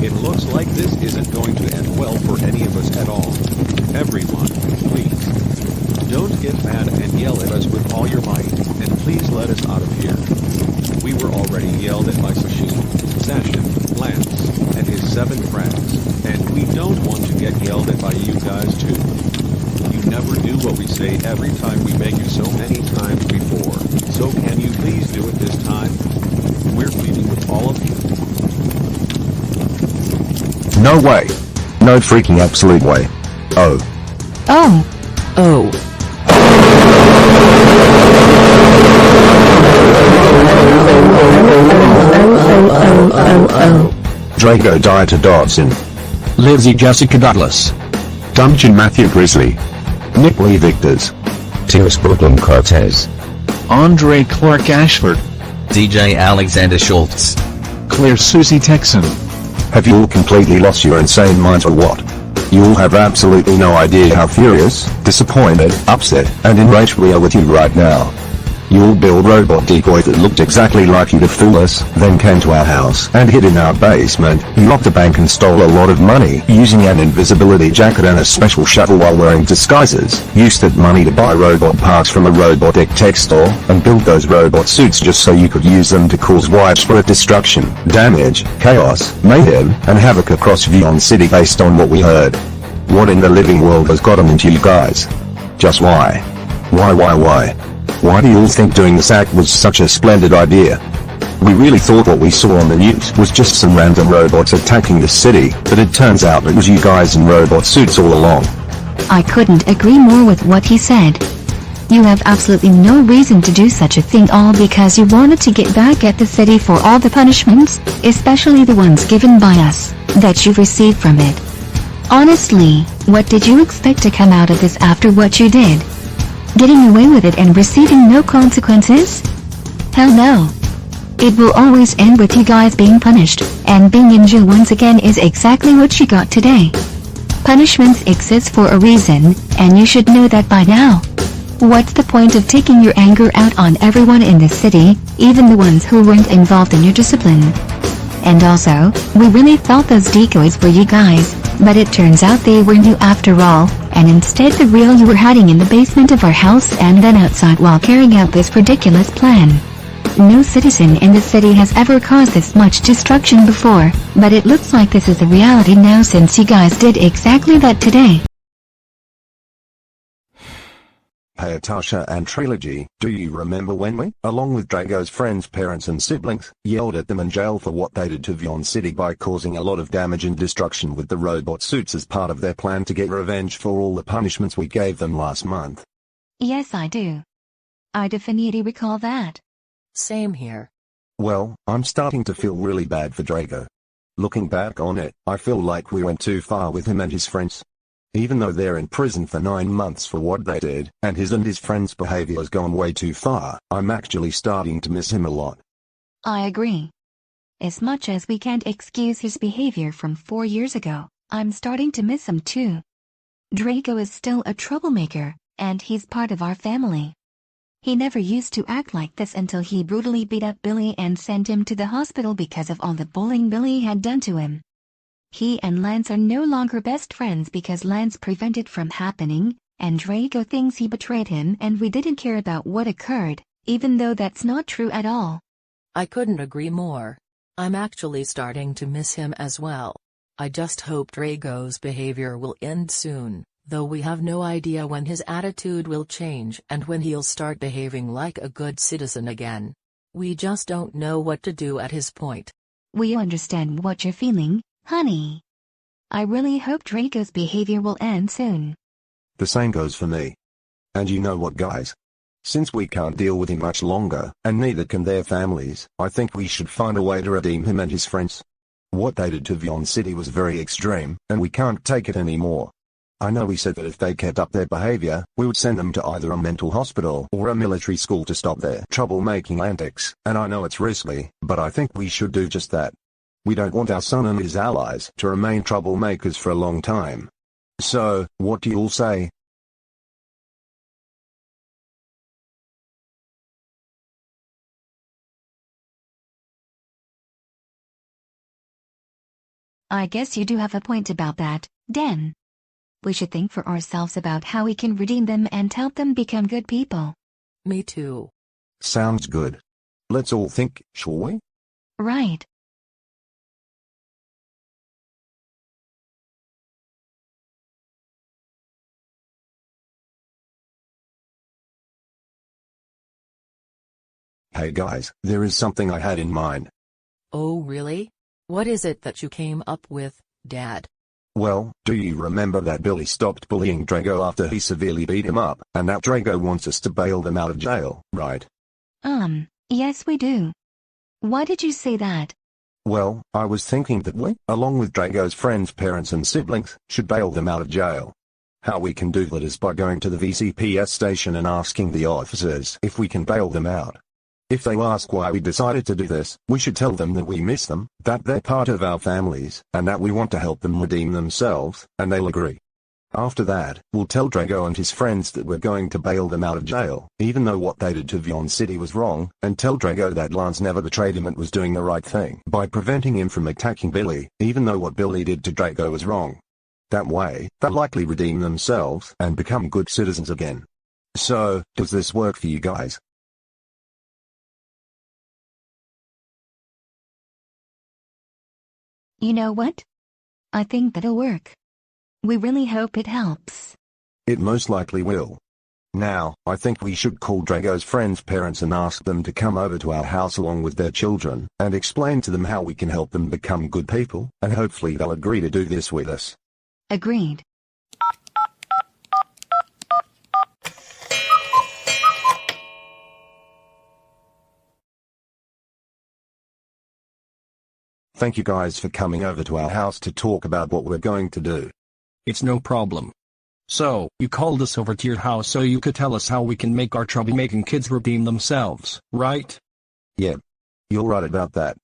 It looks like this isn't going to end well for any of us at all. Everyone, please, don't get mad and yell at us with all your might, and please let us out of here. We were already yelled at by Sashin, Sashin, Lance, and his 7 friends, and we don't want to get yelled at by you guys too. You never do what we say every time we beg you so many times before, so can you please do it this time? We're pleading with all of you. No way. No freaking absolute way. Oh. Oh. Oh. Drago Dieter Dodson. Lizzie Jessica Douglas. Dungeon Matthew Grizzly. Nick Lee Victors. Tiras Brooklyn Cortez. Andre Clark Ashford. DJ Alexander Schultz. Claire Susie Texan. Have you all completely lost your insane minds or what? You all have absolutely no idea how furious, disappointed, upset, and enraged we are with you right now. You all build robot decoys that looked exactly like you to fool us, then came to our house and hid in our basement. You robbed a bank and stole a lot of money using an invisibility jacket and a special shuttle while wearing disguises. Used that money to buy robot parts from a robotic tech store, and built those robot suits just so you could use them to cause widespread destruction, damage, chaos, mayhem, and havoc across Vyond City based on what we heard. What in the living world has gotten into you guys? Just why? Why? Why do you all think doing this act was such a splendid idea? We really thought what we saw on the news was just some random robots attacking the city, but it turns out it was you guys in robot suits all along. I couldn't agree more with what he said. You have absolutely no reason to do such a thing, all because you wanted to get back at the city for all the punishments, especially the ones given by us, that you've received from it. Honestly, what did you expect to come out of this after what you did? Getting away with it and receiving no consequences? Hell no. It will always end with you guys being punished, and being in jail once again is exactly what you got today. Punishments exist for a reason, and you should know that by now. What's the point of taking your anger out on everyone in the city, even the ones who weren't involved in your discipline? And also, we really thought those decoys were you guys, but it turns out they weren't you after all, and instead the real you were hiding in the basement of our house and then outside while carrying out this ridiculous plan. No citizen in the city has ever caused this much destruction before, but it looks like this is a reality now since you guys did exactly that today. Hey Atasha and Trilogy, do you remember when we, along with Drago's friends, parents and siblings, yelled at them in jail for what they did to Vyond City by causing a lot of damage and destruction with the robot suits as part of their plan to get revenge for all the punishments we gave them last month? Yes, I do. I definitely recall that. Same here. Well, I'm starting to feel really bad for Drago. Looking back on it, I feel like we went too far with him and his friends. Even though they're in prison for 9 months for what they did, and his friends' behavior has gone way too far, I'm actually starting to miss him a lot. I agree. As much as we can't excuse his behavior from 4 years ago, I'm starting to miss him too. Drago is still a troublemaker, and he's part of our family. He never used to act like this until he brutally beat up Billy and sent him to the hospital because of all the bullying Billy had done to him. He and Lance are no longer best friends because Lance prevented it from happening, and Drago thinks he betrayed him and we didn't care about what occurred, even though that's not true at all. I couldn't agree more. I'm actually starting to miss him as well. I just hope Drago's behavior will end soon, though we have no idea when his attitude will change and when he'll start behaving like a good citizen again. We just don't know what to do at his point. We understand what you're feeling, honey. I really hope Drago's behavior will end soon. The same goes for me. And you know what, guys? Since we can't deal with him much longer, and neither can their families, I think we should find a way to redeem him and his friends. What they did to Vyond City was very extreme, and we can't take it anymore. I know we said that if they kept up their behavior, we would send them to either a mental hospital or a military school to stop their troublemaking antics, and I know it's risky, but I think we should do just that. We don't want our son and his allies to remain troublemakers for a long time. So, what do you all say? I guess you do have a point about that, Dan. We should think for ourselves about how we can redeem them and help them become good people. Me too. Sounds good. Let's all think, shall we? Right. Hey guys, there is something I had in mind. Oh really? What is it that you came up with, Dad? Well, do you remember that Billy stopped bullying Drago after he severely beat him up, and that Drago wants us to bail them out of jail, right? Yes we do. Why did you say that? Well, I was thinking that we, along with Drago's friends, parents and siblings, should bail them out of jail. How we can do that is by going to the VCPS station and asking the officers if we can bail them out. If they ask why we decided to do this, we should tell them that we miss them, that they're part of our families, and that we want to help them redeem themselves, and they'll agree. After that, we'll tell Drago and his friends that we're going to bail them out of jail, even though what they did to Vyond City was wrong, and tell Drago that Lance never betrayed him and was doing the right thing by preventing him from attacking Billy, even though what Billy did to Drago was wrong. That way, they'll likely redeem themselves and become good citizens again. So, does this work for you guys? You know what? I think that'll work. We really hope it helps. It most likely will. Now, I think we should call Drago's friends' parents and ask them to come over to our house along with their children, and explain to them how we can help them become good people, and hopefully they'll agree to do this with us. Agreed. Thank you guys for coming over to our house to talk about what we're going to do. It's no problem. So, you called us over to your house so you could tell us how we can make our troublemaking kids redeem themselves, right? Yeah. You're right about that.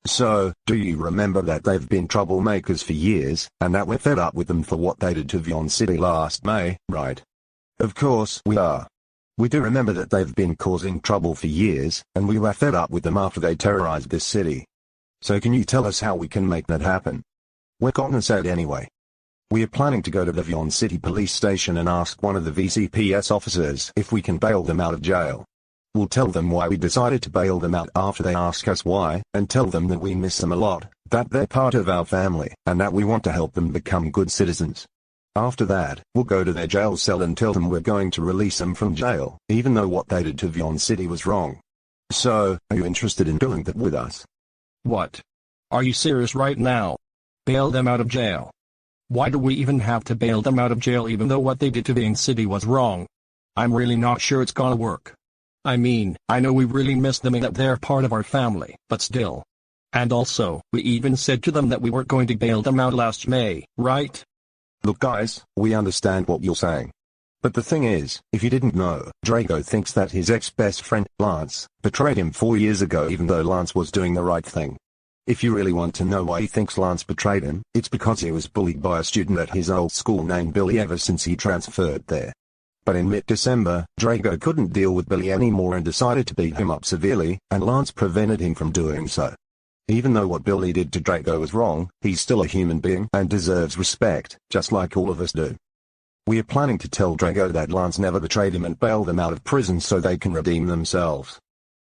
So, do you remember that they've been troublemakers for years, and that we're fed up with them for what they did to Vyond City last May, right? Of course we are. We do remember that they've been causing trouble for years, and we were fed up with them after they terrorized this city. So can you tell us how we can make that happen? We're gonna say it anyway. We are planning to go to the Vyond City police station and ask one of the VCPS officers if we can bail them out of jail. We'll tell them why we decided to bail them out after they ask us why, and tell them that we miss them a lot, that they're part of our family, and that we want to help them become good citizens. After that, we'll go to their jail cell and tell them we're going to release them from jail, even though what they did to Vyond City was wrong. So, are you interested in doing that with us? What? Are you serious right now? Bail them out of jail? Why do we even have to bail them out of jail even though what they did to Vyond City was wrong? I'm really not sure it's gonna work. I mean, I know we really miss them and that they're part of our family, but still. And also, we even said to them that we weren't going to bail them out last May, right? Look guys, we understand what you're saying. But the thing is, if you didn't know, Drago thinks that his ex-best friend, Lance, betrayed him 4 years ago even though Lance was doing the right thing. If you really want to know why he thinks Lance betrayed him, it's because he was bullied by a student at his old school named Billy ever since he transferred there. But in mid-December, Drago couldn't deal with Billy anymore and decided to beat him up severely, and Lance prevented him from doing so. Even though what Billy did to Drago was wrong, he's still a human being and deserves respect, just like all of us do. We are planning to tell Drago that Lance never betrayed him and bail them out of prison so they can redeem themselves.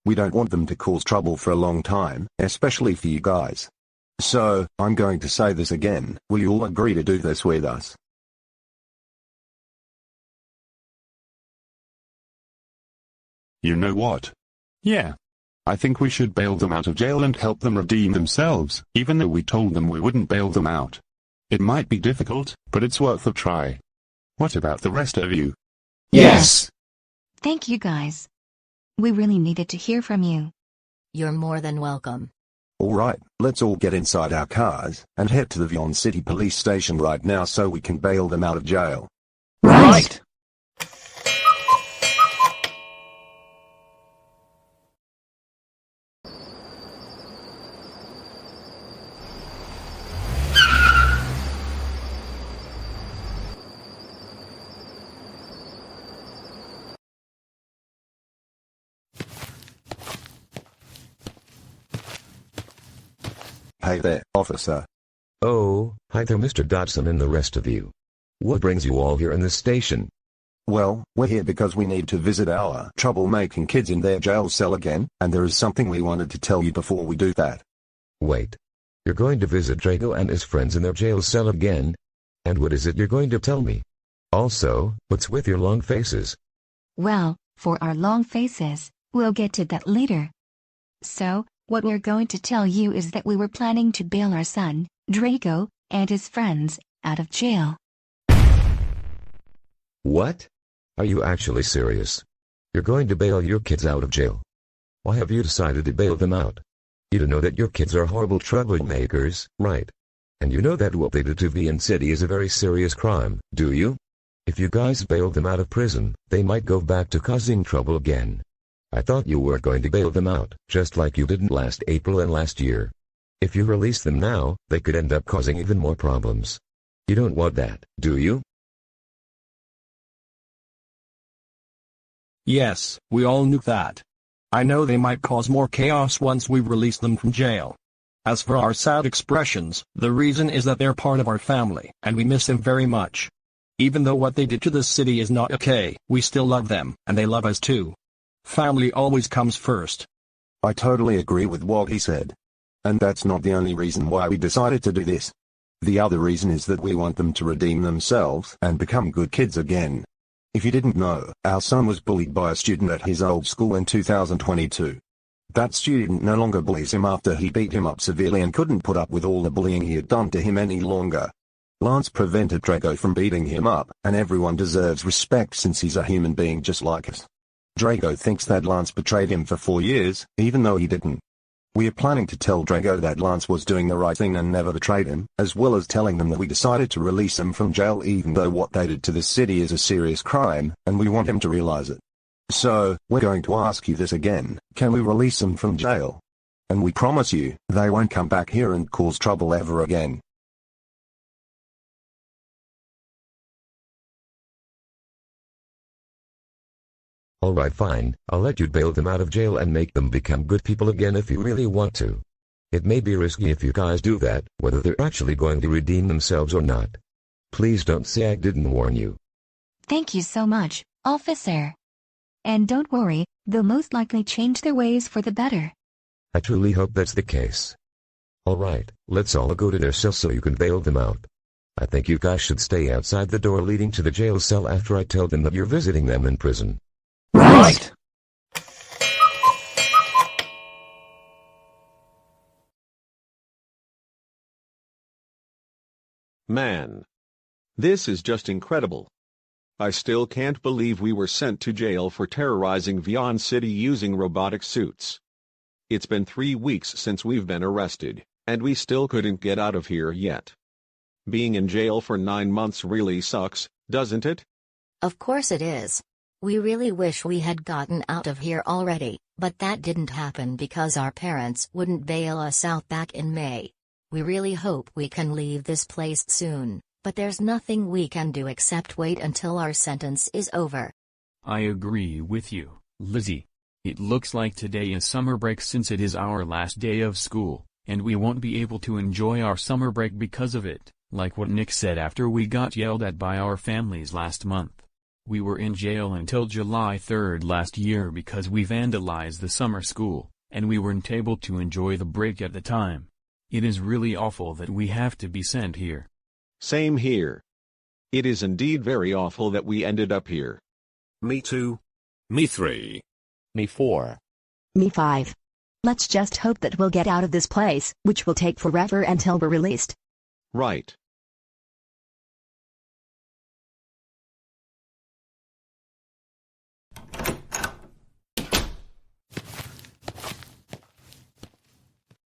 We don't want them to cause trouble for a long time, especially for you guys. So, I'm going to say this again, will you all agree to do this with us? You know what? Yeah. I think we should bail them out of jail and help them redeem themselves, even though we told them we wouldn't bail them out. It might be difficult, but it's worth a try. What about the rest of you? Yes! Thank you guys. We really needed to hear from you. You're more than welcome. Alright, let's all get inside our cars, and head to the Vyond City police station right now so we can bail them out of jail. Right! Hey there, officer. Oh, hi there Mr. Dodson and the rest of you. What brings you all here in this station? Well, we're here because we need to visit our troublemaking kids in their jail cell again, and there is something we wanted to tell you before we do that. Wait. You're going to visit Drago and his friends in their jail cell again? And what is it you're going to tell me? Also, what's with your long faces? Well, for our long faces, we'll get to that later. So, what we're going to tell you is that we were planning to bail our son, Drago, and his friends, out of jail. What? Are you actually serious? You're going to bail your kids out of jail? Why have you decided to bail them out? You know that your kids are horrible troublemakers, right? And you know that what they did to Vyond City is a very serious crime, do you? If you guys bailed them out of prison, they might go back to causing trouble again. I thought you were going to bail them out, just like you didn't last April and last year. If you release them now, they could end up causing even more problems. You don't want that, do you? Yes, we all knew that. I know they might cause more chaos once we release them from jail. As for our sad expressions, the reason is that they're part of our family, and we miss them very much. Even though what they did to the city is not okay, we still love them, and they love us too. Family always comes first. I totally agree with what he said. And that's not the only reason why we decided to do this. The other reason is that we want them to redeem themselves and become good kids again. If you didn't know, our son was bullied by a student at his old school in 2022. That student no longer bullies him after he beat him up severely and couldn't put up with all the bullying he had done to him any longer. Lance prevented Drago from beating him up, and everyone deserves respect since he's a human being just like us. Drago thinks that Lance betrayed him for 4 years, even though he didn't. We are planning to tell Drago that Lance was doing the right thing and never betrayed him, as well as telling them that we decided to release him from jail even though what they did to the city is a serious crime, and we want him to realize it. So, we're going to ask you this again, can we release them from jail? And we promise you, they won't come back here and cause trouble ever again. Alright fine, I'll let you bail them out of jail and make them become good people again if you really want to. It may be risky if you guys do that, whether they're actually going to redeem themselves or not. Please don't say I didn't warn you. Thank you so much, officer. And don't worry, they'll most likely change their ways for the better. I truly hope that's the case. Alright, let's all go to their cell so you can bail them out. I think you guys should stay outside the door leading to the jail cell after I tell them that you're visiting them in prison. Right! Man. This is just incredible. I still can't believe we were sent to jail for terrorizing Vyond City using robotic suits. It's been 3 weeks since we've been arrested, and we still couldn't get out of here yet. Being in jail for 9 months really sucks, doesn't it? Of course it is. We really wish we had gotten out of here already, but that didn't happen because our parents wouldn't bail us out back in May. We really hope we can leave this place soon, but there's nothing we can do except wait until our sentence is over. I agree with you, Lizzie. It looks like today is summer break since it is our last day of school, and we won't be able to enjoy our summer break because of it, like what Nick said after we got yelled at by our families last month. We were in jail until July 3rd last year because we vandalized the summer school, and we weren't able to enjoy the break at the time. It is really awful that we have to be sent here. Same here. It is indeed very awful that we ended up here. Me 2. Me 3. Me 4. Me 5. Let's just hope that we'll get out of this place, which will take forever until we're released. Right.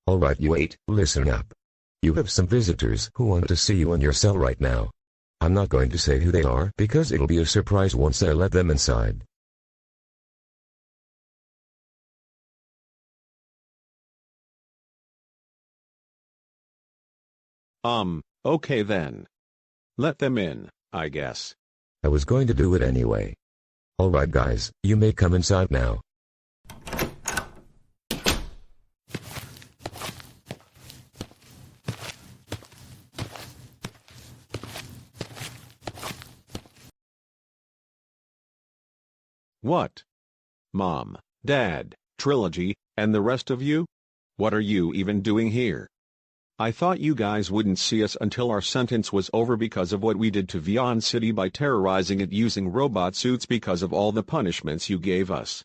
Alright you 8, listen up. You have some visitors who want to see you in your cell right now. I'm not going to say who they are because it'll be a surprise once I let them inside. Okay then. Let them in, I guess. I was going to do it anyway. Alright guys, you may come inside now. What? Mom, Dad, Trilogy, and the rest of you? What are you even doing here? I thought you guys wouldn't see us until our sentence was over because of what we did to Vyond City by terrorizing it using robot suits because of all the punishments you gave us.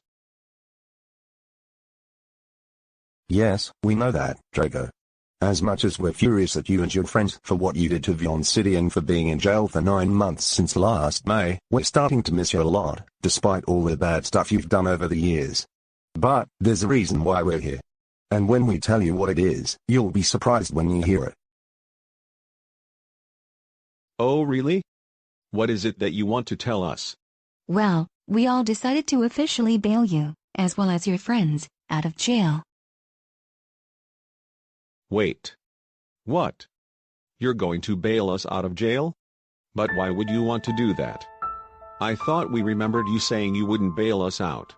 Yes, we know that, Drago. As much as we're furious at you and your friends for what you did to Vyond City and for being in jail for 9 months since last May, we're starting to miss you a lot, despite all the bad stuff you've done over the years. But, there's a reason why we're here. And when we tell you what it is, you'll be surprised when you hear it. Oh really? What is it that you want to tell us? Well, we all decided to officially bail you, as well as your friends, out of jail. Wait. What? You're going to bail us out of jail? But why would you want to do that? I thought we remembered you saying you wouldn't bail us out.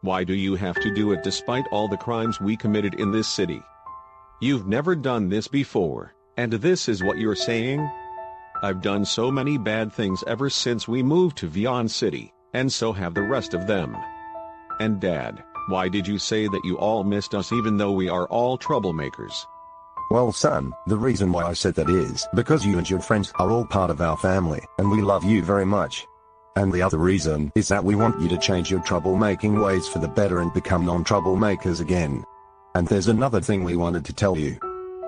Why do you have to do it despite all the crimes we committed in this city? You've never done this before, and this is what you're saying? I've done so many bad things ever since we moved to Vyond City, and so have the rest of them. And Dad, why did you say that you all missed us even though we are all troublemakers? Well son, the reason why I said that is because you and your friends are all part of our family, and we love you very much. And the other reason is that we want you to change your troublemaking ways for the better and become non-troublemakers again. And there's another thing we wanted to tell you.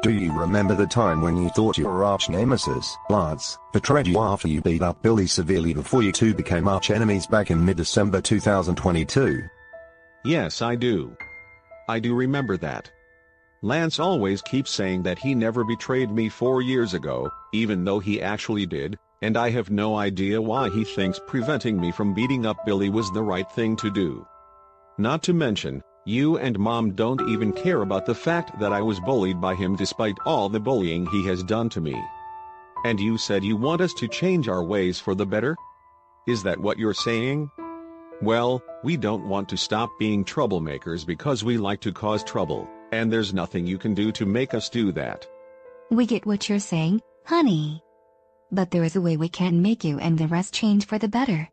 Do you remember the time when you thought your arch-nemesis, Lance, betrayed you after you beat up Billy severely before you two became arch-enemies back in mid-December 2022? Yes, I do. I do remember that. Lance always keeps saying that he never betrayed me 4 years ago, even though he actually did. And I have no idea why he thinks preventing me from beating up Billy was the right thing to do. Not to mention, you and Mom don't even care about the fact that I was bullied by him despite all the bullying he has done to me. And you said you want us to change our ways for the better? Is that what you're saying? Well, we don't want to stop being troublemakers because we like to cause trouble, and there's nothing you can do to make us do that. We get what you're saying, honey. But there is a way we can make you and the rest change for the better.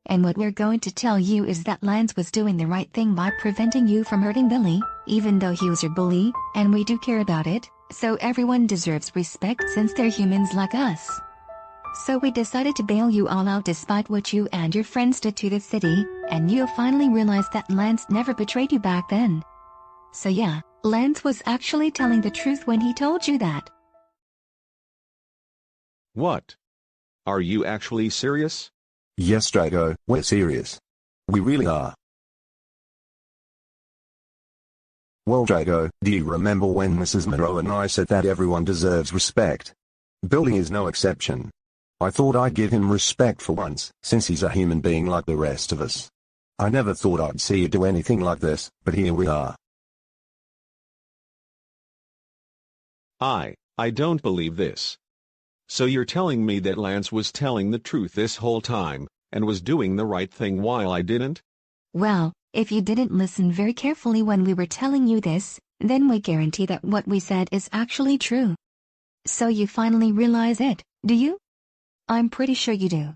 And what we're going to tell you is that Lance was doing the right thing by preventing you from hurting Billy, even though he was your bully, and we do care about it, so everyone deserves respect since they're humans like us. So we decided to bail you all out despite what you and your friends did to the city, and you finally realized that Lance never betrayed you back then. So yeah, Lance was actually telling the truth when he told you that. What? Are you actually serious? Yes Drago, we're serious. We really are. Well Drago, do you remember when Mrs. Monroe and I said that everyone deserves respect? Billy is no exception. I thought I'd give him respect for once, since he's a human being like the rest of us. I never thought I'd see you do anything like this, but here we are. I don't believe this. So you're telling me that Lance was telling the truth this whole time, and was doing the right thing while I didn't? Well, if you didn't listen very carefully when we were telling you this, then we guarantee that what we said is actually true. So you finally realize it, do you? I'm pretty sure you do.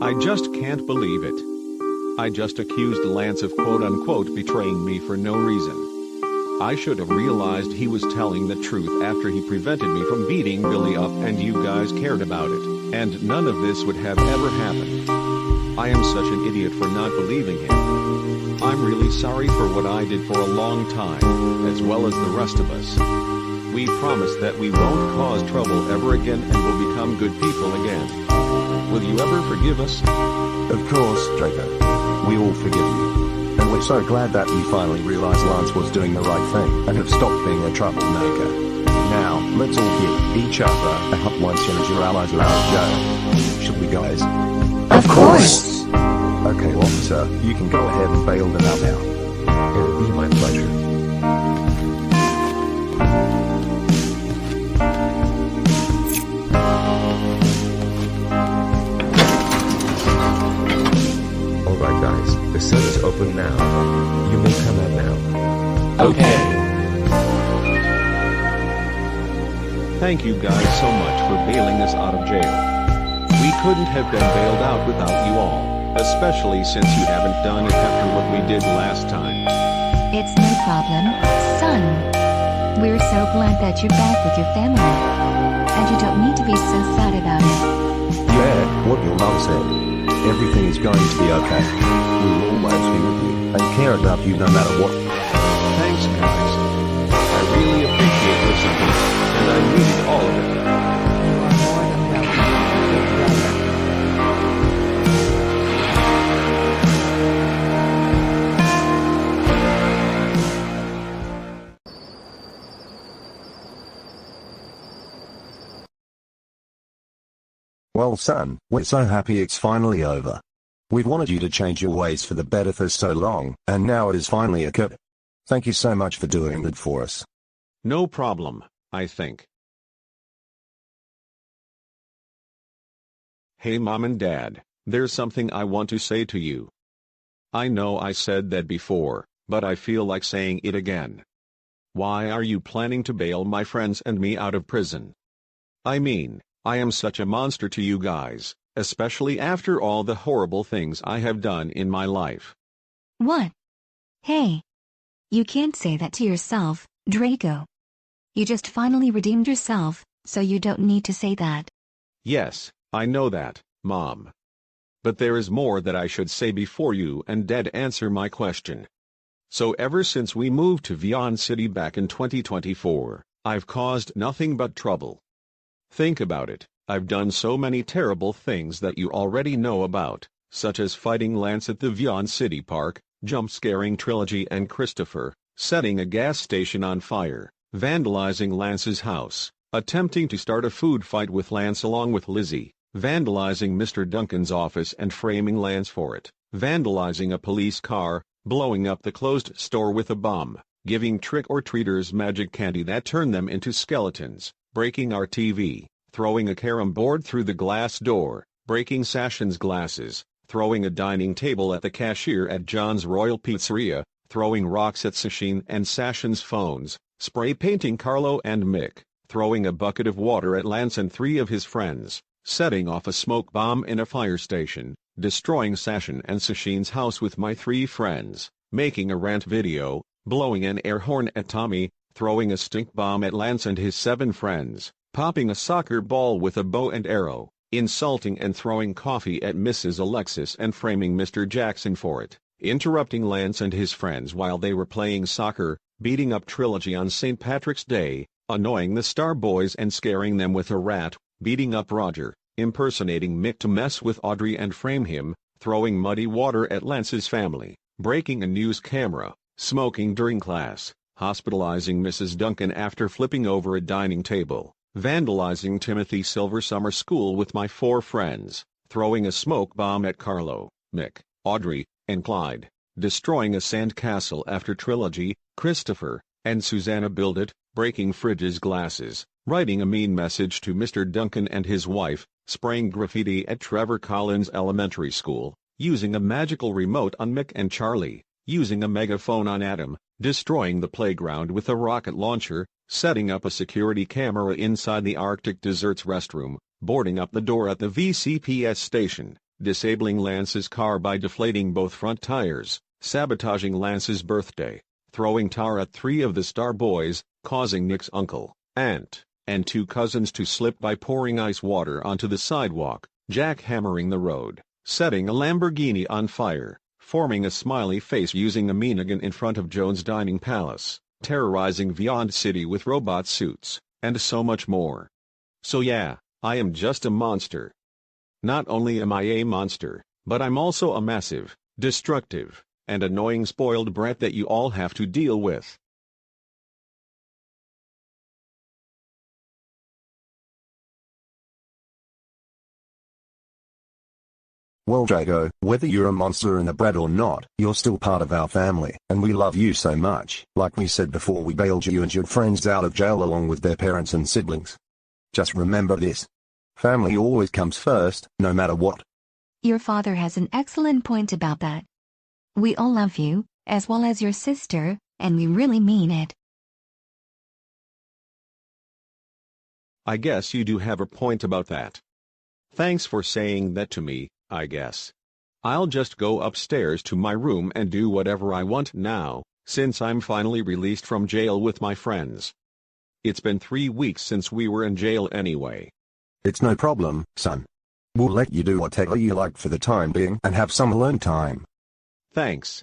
I just can't believe it. I just accused Lance of quote-unquote betraying me for no reason. I should have realized he was telling the truth after he prevented me from beating Billy up and you guys cared about it, and none of this would have ever happened. I am such an idiot for not believing him. I'm really sorry for what I did for a long time, as well as the rest of us. We promise that we won't cause trouble ever again and will become good people again. Will you ever forgive us? Of course, Drago. We all forgive you. And we're so glad that you finally realized Lance was doing the right thing and have stopped being a troublemaker. Now, let's all give each other a hug once you and your allies are out of jail. Should we, guys? Of course! Okay, officer, you can go ahead and bail them out now. It'll be my pleasure. But now, you may come out now. Okay. Thank you guys so much for bailing us out of jail. We couldn't have been bailed out without you all, especially since you haven't done it after what we did last time. It's no problem, son. We're so glad that you're back with your family. And you don't need to be so sad about it. Yeah, what your mum said. Everything is going to be okay. We will always be with you and care about you no matter what. Thanks guys. I really appreciate your support, and I needed all of it. You are more than welcome, big brother. Well son, we're so happy it's finally over. We've wanted you to change your ways for the better for so long, and now it has finally occurred. Thank you so much for doing that for us. No problem, I think. Hey Mom and Dad, there's something I want to say to you. I know I said that before, but I feel like saying it again. Why are you planning to bail my friends and me out of prison? I mean, I am such a monster to you guys, especially after all the horrible things I have done in my life. What? Hey. You can't say that to yourself, Drago. You just finally redeemed yourself, so you don't need to say that. Yes, I know that, Mom. But there is more that I should say before you and Dad answer my question. So ever since we moved to Vyond City back in 2024, I've caused nothing but trouble. Think about it, I've done so many terrible things that you already know about, such as fighting Lance at the Vyond City Park, jump-scaring Trilogy and Christopher, setting a gas station on fire, vandalizing Lance's house, attempting to start a food fight with Lance along with Lizzie, vandalizing Mr. Duncan's office and framing Lance for it, vandalizing a police car, blowing up the closed store with a bomb, giving trick-or-treaters magic candy that turned them into skeletons, breaking our TV, throwing a carom board through the glass door, breaking Sashin's glasses, throwing a dining table at the cashier at John's Royal Pizzeria, throwing rocks at Sashin and Sashin's phones, spray painting Carlo and Mick, throwing a bucket of water at Lance and 3 of his friends, setting off a smoke bomb in a fire station, destroying Sashin and Sashin's house with my 3 friends, making a rant video, blowing an air horn at Tommy, throwing a stink bomb at Lance and his 7 friends, popping a soccer ball with a bow and arrow, insulting and throwing coffee at Mrs. Alexis and framing Mr. Jackson for it, interrupting Lance and his friends while they were playing soccer, beating up Trilogy on St. Patrick's Day, annoying the Star Boys and scaring them with a rat, beating up Roger, impersonating Mick to mess with Audrey and frame him, throwing muddy water at Lance's family, breaking a news camera, smoking during class, hospitalizing Mrs. Duncan after flipping over a dining table, vandalizing Timothy Silver Summer School with my 4 friends, throwing a smoke bomb at Carlo, Mick, Audrey, and Clyde, destroying a sand castle after Trilogy, Christopher, and Susanna build it, breaking Fridge's glasses, writing a mean message to Mr. Duncan and his wife, spraying graffiti at Trevor Collins Elementary School, using a magical remote on Mick and Charlie, using a megaphone on Adam, destroying the playground with a rocket launcher, setting up a security camera inside the Arctic Desserts restroom, boarding up the door at the VCPS station, disabling Lance's car by deflating both front tires, sabotaging Lance's birthday, throwing tar at 3 of the Star Boys, causing Nick's uncle, aunt, and 2 cousins to slip by pouring ice water onto the sidewalk, jackhammering the road, setting a Lamborghini on fire, forming a smiley face using a Meanigan in front of Joan's Dining Palace, terrorizing Vyond City with robot suits, and so much more. So yeah, I am just a monster. Not only am I a monster, but I'm also a massive, destructive, and annoying spoiled brat that you all have to deal with. Well Drago, whether you're a monster and a brat or not, you're still part of our family, and we love you so much. Like we said before, we bailed you and your friends out of jail along with their parents and siblings. Just remember this. Family always comes first, no matter what. Your father has an excellent point about that. We all love you, as well as your sister, and we really mean it. I guess you do have a point about that. Thanks for saying that to me, I guess. I'll just go upstairs to my room and do whatever I want now, since I'm finally released from jail with my friends. It's been 3 weeks since we were in jail anyway. It's no problem, son. We'll let you do whatever you like for the time being and have some alone time. Thanks.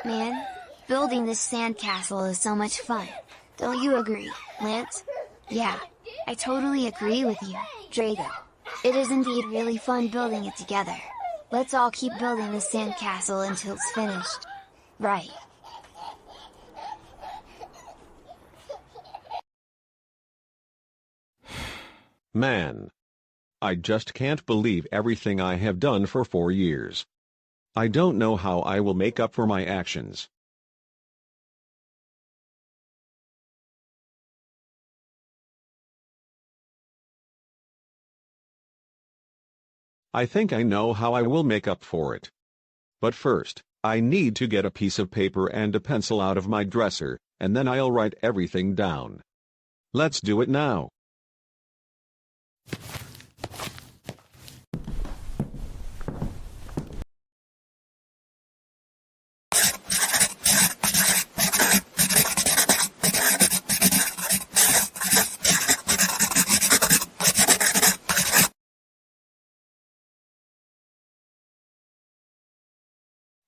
Man, building this sandcastle is so much fun. Don't you agree, Lance? Yeah, I totally agree with you, Drago. It is indeed really fun building it together. Let's all keep building this sandcastle until it's finished. Right. Man. I just can't believe everything I have done for 4 years. I don't know how I will make up for my actions. I think I know how I will make up for it. But first, I need to get a piece of paper and a pencil out of my dresser, and then I'll write everything down. Let's do it now.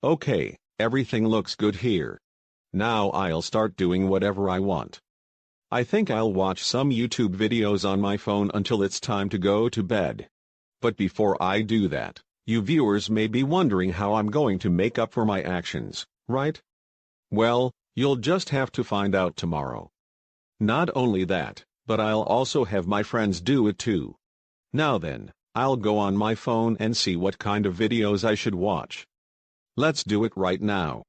Okay, everything looks good here. Now I'll start doing whatever I want. I think I'll watch some YouTube videos on my phone until it's time to go to bed. But before I do that, you viewers may be wondering how I'm going to make up for my actions, right? Well, you'll just have to find out tomorrow. Not only that, but I'll also have my friends do it too. Now then, I'll go on my phone and see what kind of videos I should watch. Let's do it right now.